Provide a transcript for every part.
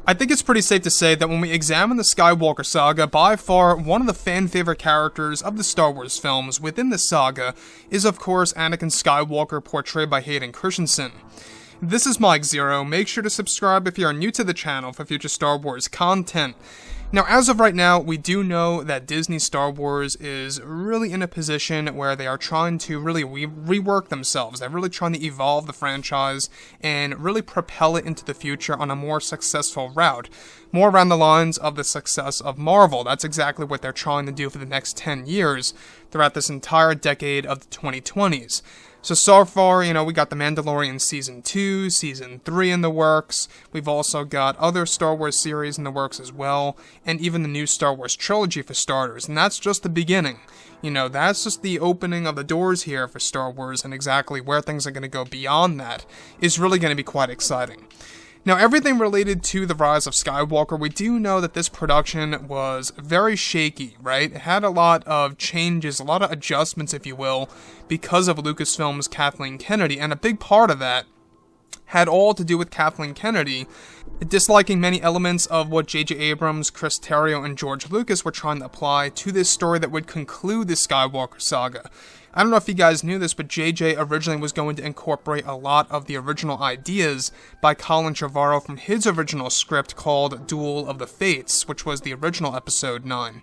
I think it's pretty safe to say that when we examine the Skywalker saga, by far one of the fan-favorite characters of the Star Wars films within the saga is of course Anakin Skywalker, portrayed by Hayden Christensen. This is Mike Zero. Make sure to subscribe if you are new to the channel for future Star Wars content. Now, as of right now, we do know that Disney Star Wars is really in a position where they are trying to really rework themselves. They're really trying to evolve the franchise and really propel it into the future on a more successful route. More around the lines of the success of Marvel. That's exactly what they're trying to do for the next 10 years throughout this entire decade of the 2020s. So far, we got The Mandalorian Season 2, Season 3 in the works. We've also got other Star Wars series in the works as well, and even the new Star Wars trilogy for starters, and that's just the beginning. That's just the opening of the doors here for Star Wars, and exactly where things are going to go beyond that is really going to be quite exciting. Now, everything related to the Rise of Skywalker, we do know that this production was very shaky, right? It had a lot of changes, a lot of adjustments, if you will, because of Lucasfilm's Kathleen Kennedy, and a big part of that had all to do with Kathleen Kennedy disliking many elements of what J.J. Abrams, Chris Terrio, and George Lucas were trying to apply to this story that would conclude the Skywalker saga. I don't know if you guys knew this, but JJ originally was going to incorporate a lot of the original ideas by Colin Trevorrow from his original script called Duel of the Fates, which was the original episode 9.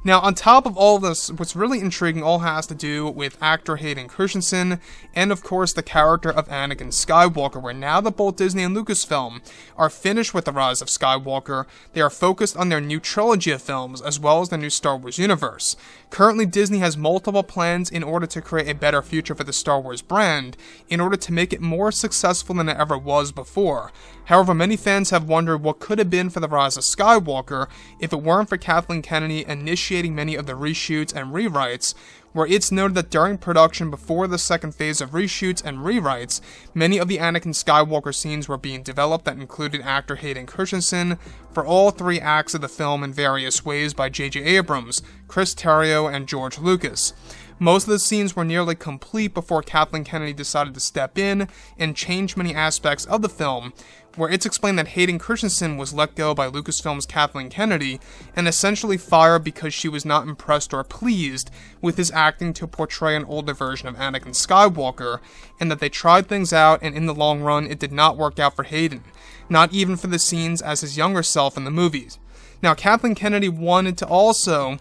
Now, on top of all of this, what's really intriguing all has to do with actor Hayden Christensen, and of course the character of Anakin Skywalker, where now that both Disney and Lucasfilm are finished with the Rise of Skywalker, they are focused on their new trilogy of films, as well as the new Star Wars universe. Currently, Disney has multiple plans in order to create a better future for the Star Wars brand, in order to make it more successful than it ever was before. However, many fans have wondered what could have been for the Rise of Skywalker if it weren't for Kathleen Kennedy initiating many of the reshoots and rewrites, where it's noted that during production before the second phase of reshoots and rewrites, many of the Anakin Skywalker scenes were being developed that included actor Hayden Christensen for all 3 acts of the film in various ways by J.J. Abrams, Chris Terrio, and George Lucas. Most of the scenes were nearly complete before Kathleen Kennedy decided to step in and change many aspects of the film, where it's explained that Hayden Christensen was let go by Lucasfilm's Kathleen Kennedy and essentially fired because she was not impressed or pleased with his acting to portray an older version of Anakin Skywalker, and that they tried things out and in the long run it did not work out for Hayden, not even for the scenes as his younger self in the movies. Now, Kathleen Kennedy wanted to also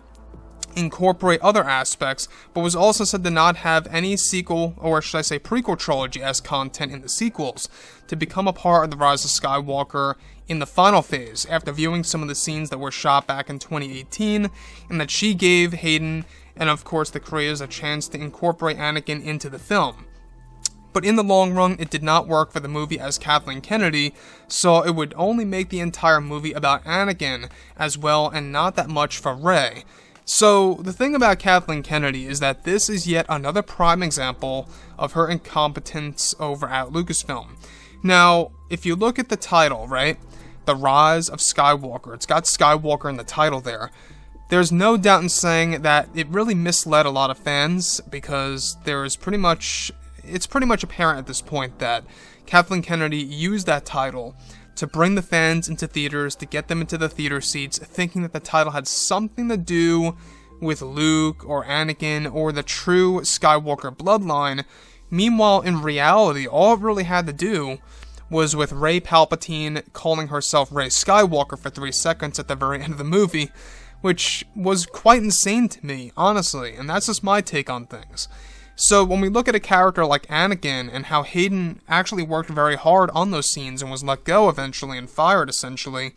incorporate other aspects, but was also said to not have any sequel, or should I say prequel trilogy as content in the sequels, to become a part of the Rise of Skywalker in the final phase, after viewing some of the scenes that were shot back in 2018, and that she gave Hayden, and of course the creators, a chance to incorporate Anakin into the film. But in the long run, it did not work for the movie as Kathleen Kennedy, so it would only make the entire movie about Anakin as well, and not that much for Rey. So, the thing about Kathleen Kennedy is that this is yet another prime example of her incompetence over at Lucasfilm. Now, if you look at the title, right, The Rise of Skywalker, it's got Skywalker in the title there. There's no doubt in saying that it really misled a lot of fans, because it's pretty much apparent at this point that Kathleen Kennedy used that title to bring the fans into theaters, to get them into the theater seats, thinking that the title had something to do with Luke or Anakin or the true Skywalker bloodline. Meanwhile, in reality, all it really had to do was with Rey Palpatine calling herself Rey Skywalker for 3 seconds at the very end of the movie, which was quite insane to me, honestly, and that's just my take on things. So when we look at a character like Anakin and how Hayden actually worked very hard on those scenes and was let go eventually and fired essentially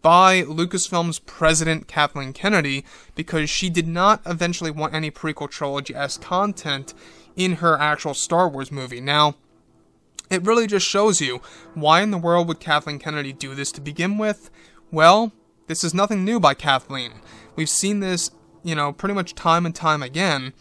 by Lucasfilm's president Kathleen Kennedy because she did not eventually want any prequel trilogy as content in her actual Star Wars movie. Now, it really just shows you why in the world would Kathleen Kennedy do this to begin with? Well, this is nothing new by Kathleen. We've seen this, pretty much time and time again,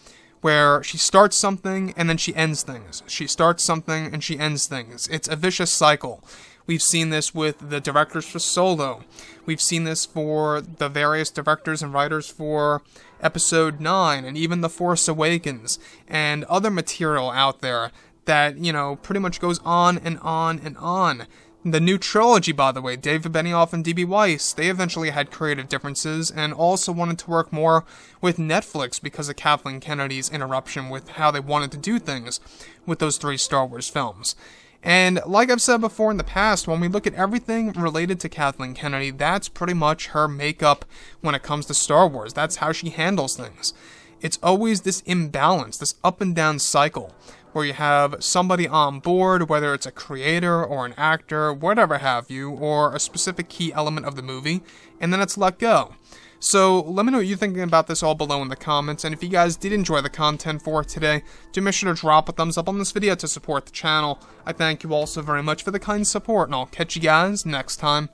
where she starts something and then she ends things. She starts something and she ends things. It's a vicious cycle. We've seen this with the directors for Solo. We've seen this for the various directors and writers for Episode 9 and even The Force Awakens and other material out there that, pretty much goes on and on and on. The new trilogy, by the way, David Benioff and D.B. Weiss, they eventually had creative differences and also wanted to work more with Netflix because of Kathleen Kennedy's interruption with how they wanted to do things with those 3 Star Wars films. And like I've said before in the past, when we look at everything related to Kathleen Kennedy, that's pretty much her makeup when it comes to Star Wars. That's how she handles things. It's always this imbalance, this up and down cycle, where you have somebody on board, whether it's a creator or an actor, whatever have you, or a specific key element of the movie, and then it's let go. So let me know what you're thinking about this all below in the comments, and if you guys did enjoy the content for today, do make sure to drop a thumbs up on this video to support the channel. I thank you all so very much for the kind support, and I'll catch you guys next time.